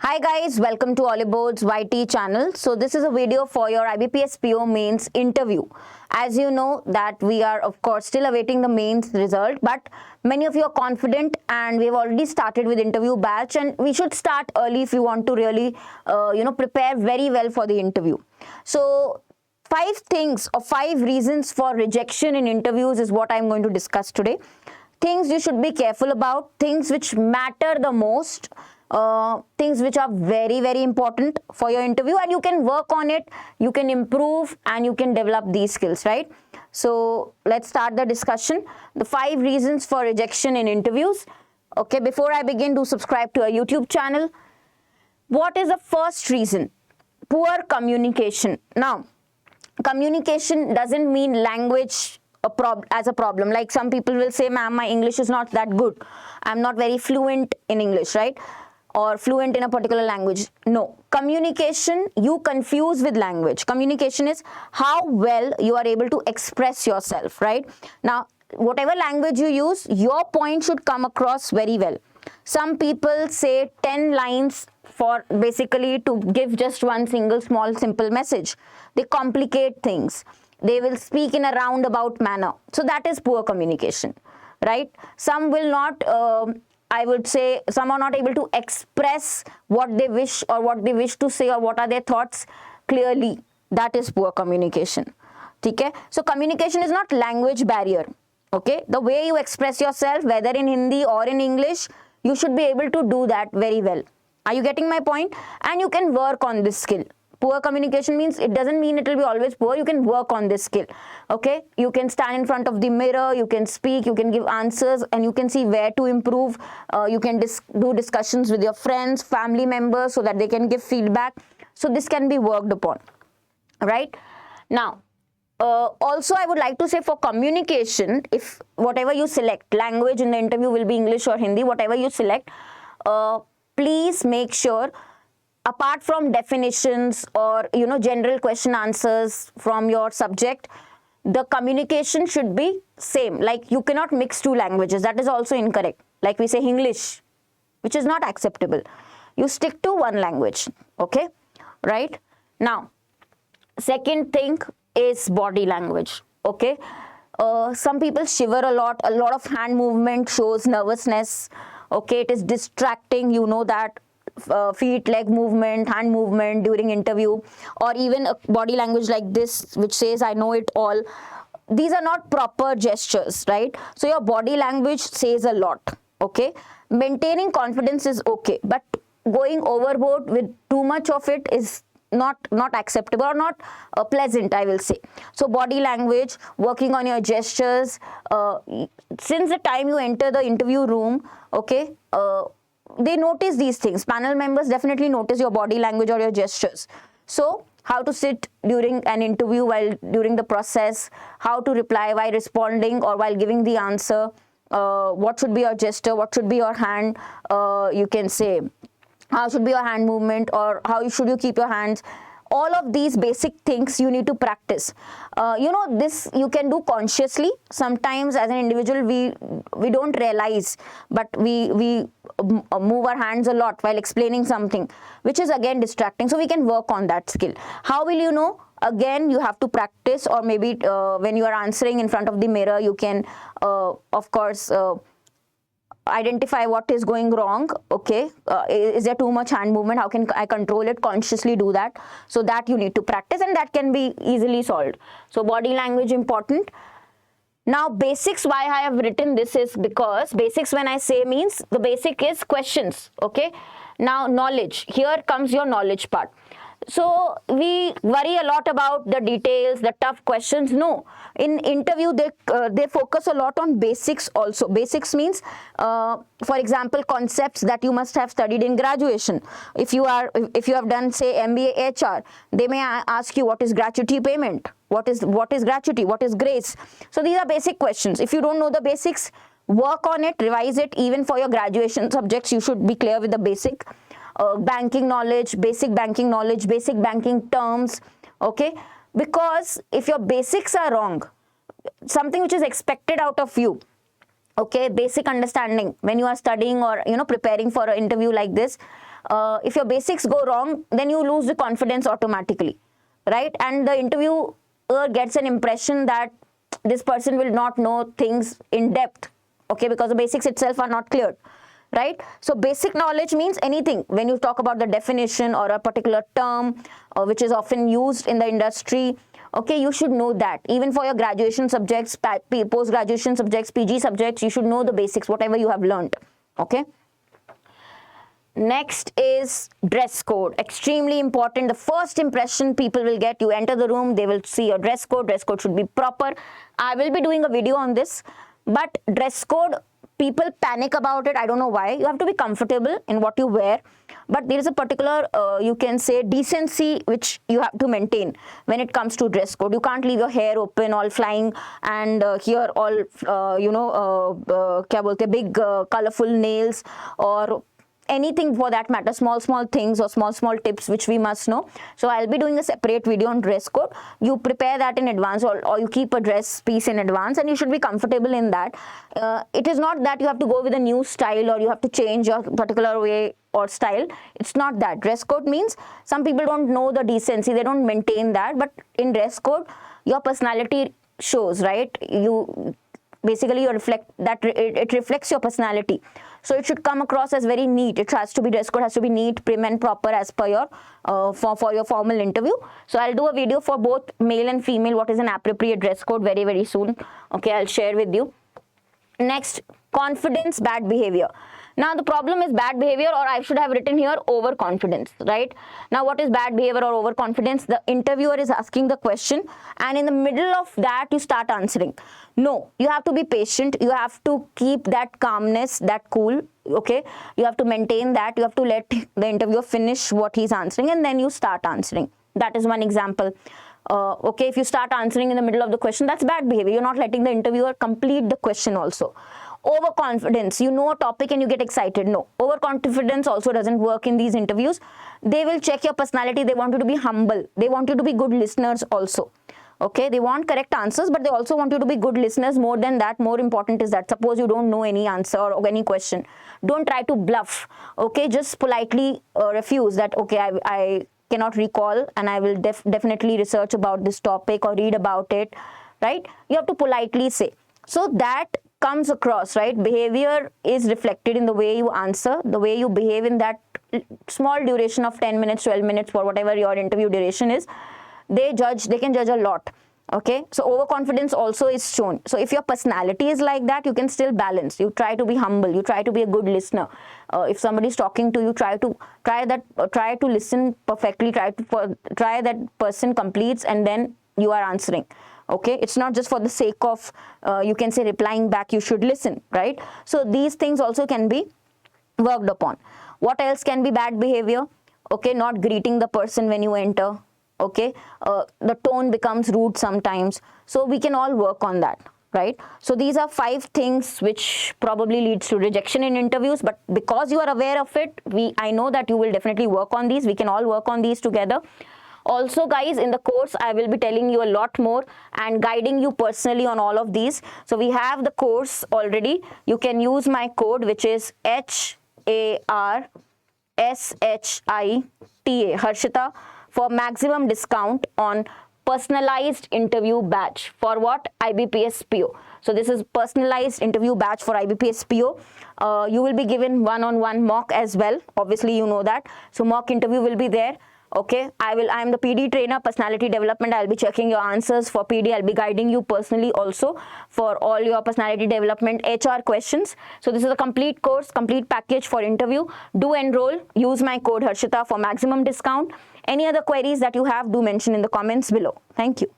Hi guys, welcome to Oliveboard's YT channel. So this is a video for your IBPS PO mains interview. As you know that we are of course still awaiting the mains result, but many of you are confident and we've already started with interview batch, and we should start early if you want to really prepare very well for the interview. So 5 reasons for rejection in interviews is what I'm going to discuss today. Things you should be careful about, things which matter the most, things which are very, very important for your interview, and you can work on it, you can improve, and you can develop these skills, right? So let's start the discussion. The 5 reasons for rejection in interviews. Okay, before I begin, do subscribe to our YouTube channel. What is the first reason? Poor communication. Now, communication doesn't mean language as a problem. Like some people will say, ma'am, my English is not that good. I'm not very fluent in English, right? Or fluent in a particular language. No. Communication, you confuse with language. Communication is how well you are able to express yourself, right? Now, whatever language you use, your point should come across very well. Some people say 10 lines for basically to give just one single small simple message. They complicate things. They will speak in a roundabout manner. So that is poor communication, right? Some will not, I would say, some are not able to express what they wish or what they wish to say or what are their thoughts clearly. That is poor communication. Okay? So communication is not language barrier. Okay? The way you express yourself, whether in Hindi or in English, you should be able to do that very well. Are you getting my point? And you can work on this skill. Poor communication means it doesn't mean it will be always poor. You can work on this skill. Okay, you can stand in front of the mirror, you can speak, you can give answers, and you can see where to improve. You can do discussions with your friends, family members, so that they can give feedback. So this can be worked upon, right? Now, also I would like to say for communication, if whatever you select, language in the interview will be English or Hindi, whatever you select, please make sure, apart from definitions or general question answers from your subject, the communication should be same. Like you cannot mix 2 languages. That is also incorrect. Like we say English, which is not acceptable. You stick to one language. Okay, right? Now, second thing is body language. Okay, some people shiver a lot. A lot of hand movement shows nervousness. Okay, it is distracting. You know that. Feet, leg movement, hand movement during interview, or even a body language like this which says I know it all. These are not proper gestures, right? So your body language says a lot. Okay, maintaining confidence is okay, but going overboard with too much of it is not acceptable or not pleasant, I will say. So body language, working on your gestures, since the time you enter the interview room, okay, they notice these things. Panel members definitely notice your body language or your gestures. So how to sit during an interview, while during the process, how to reply while responding or while giving the answer, what should be your gesture, what should be your hand, you can say, how should be your hand movement, or how should you keep your hands. All of these basic things you need to practice. This you can do consciously. Sometimes as an individual we don't realize, but we move our hands a lot while explaining something, which is again distracting. So we can work on that skill. How will you know? Again, you have to practice, or maybe when you are answering in front of the mirror, you can of course identify what is going wrong. Okay, is there too much hand movement? How can I control it? Consciously do that. So that you need to practice, and that can be easily solved. So body language important. Now basics, why I have written this is because basics, when I say, means the basic is questions. Okay, now knowledge, here comes your knowledge part. So we worry a lot about the details, the tough questions. No, in interview they focus a lot on basics also. Basics means, for example, concepts that you must have studied in graduation. If you have done, say, MBA HR, they may ask you what is gratuity payment, what is gratuity, what is grace. So these are basic questions. If you don't know the basics, work on it, revise it. Even for your graduation subjects, you should be clear with the basic. Banking knowledge, basic banking knowledge, basic banking terms. Okay, because if your basics are wrong, something which is expected out of you, okay, basic understanding when you are studying or preparing for an interview like this, if your basics go wrong, then you lose the confidence automatically, right? And the interviewer gets an impression that this person will not know things in depth, okay, because the basics itself are not cleared, right? So basic knowledge means anything. When you talk about the definition or a particular term which is often used in the industry, okay, you should know that. Even for your graduation subjects, post-graduation subjects, PG subjects, you should know the basics, whatever you have learned, okay? Next is dress code. Extremely important. The first impression people will get, you enter the room, they will see your dress code. Dress code should be proper. I will be doing a video on this, but dress code, people panic about it. I don't know why. You have to be comfortable in what you wear, but there is a particular, you can say, decency which you have to maintain when it comes to dress code. You can't leave your hair open, all flying, and here all, kya bolte, big colorful nails, or anything for that matter, small things or small tips which we must know. So I'll be doing a separate video on dress code. You prepare that in advance, or you keep a dress piece in advance, and you should be comfortable in that. It is not that you have to go with a new style or you have to change your particular way or style. It's not that. Dress code means some people don't know the decency, they don't maintain that, but in dress code your personality shows, right? You basically, you reflect that, it reflects your personality. So it should come across as very neat. It has to be, dress code has to be neat, prim and proper as per your for your formal interview. So I'll do a video for both male and female, what is an appropriate dress code, very soon. Okay, I'll share with you. Next, confidence, bad behavior. Now the problem is bad behavior, or I should have written here overconfidence, right? Now what is bad behavior or overconfidence? The interviewer is asking the question, and in the middle of that you start answering. No, you have to be patient. You have to keep that calmness, that cool, okay? You have to maintain that. You have to let the interviewer finish what he's answering, and then you start answering. That is one example. Okay, if you start answering in the middle of the question, that's bad behavior. You're not letting the interviewer complete the question also. Overconfidence, you know a topic and you get excited. No, overconfidence also doesn't work in these interviews. They will check your personality. They want you to be humble. They want you to be good listeners also. Okay, they want correct answers, but they also want you to be good listeners. More than that, more important is that suppose you don't know any answer or any question, don't try to bluff. Okay, just politely refuse that, okay, I cannot recall, and I will definitely research about this topic or read about it, right? You have to politely say. So that comes across, right? Behavior is reflected in the way you answer, the way you behave in that small duration of 10 minutes, 12 minutes, for whatever your interview duration is. They can judge a lot. Okay, so overconfidence also is shown. So if your personality is like that, you can still balance. You try to be humble. You try to be a good listener. If somebody is talking to you, try to listen perfectly. Try that person completes, and then you are answering. Okay, it's not just for the sake of you can say replying back. You should listen, right? So these things also can be worked upon. What else can be bad behavior? Okay, not greeting the person when you enter. Okay, the tone becomes rude sometimes. So we can all work on that, right? So these are 5 things which probably leads to rejection in interviews, but because you are aware of it, I know that you will definitely work on these. We can all work on these together. Also guys, in the course I will be telling you a lot more and guiding you personally on all of these. So we have the course already. You can use my code, which is HARSHITA, Harshita, for maximum discount on personalized interview batch. For what? IBPS PO. So this is personalized interview batch for IBPS PO. You will be given one-on-one mock as well. Obviously you know that. So mock interview will be there. Okay, I am the PD trainer, personality development. I'll be checking your answers for PD. I'll be guiding you personally also for all your personality development HR questions. So this is a complete course, complete package for interview. Do enroll. Use my code Harshita for maximum discount. Any other queries that you have, do mention in the comments below. Thank you.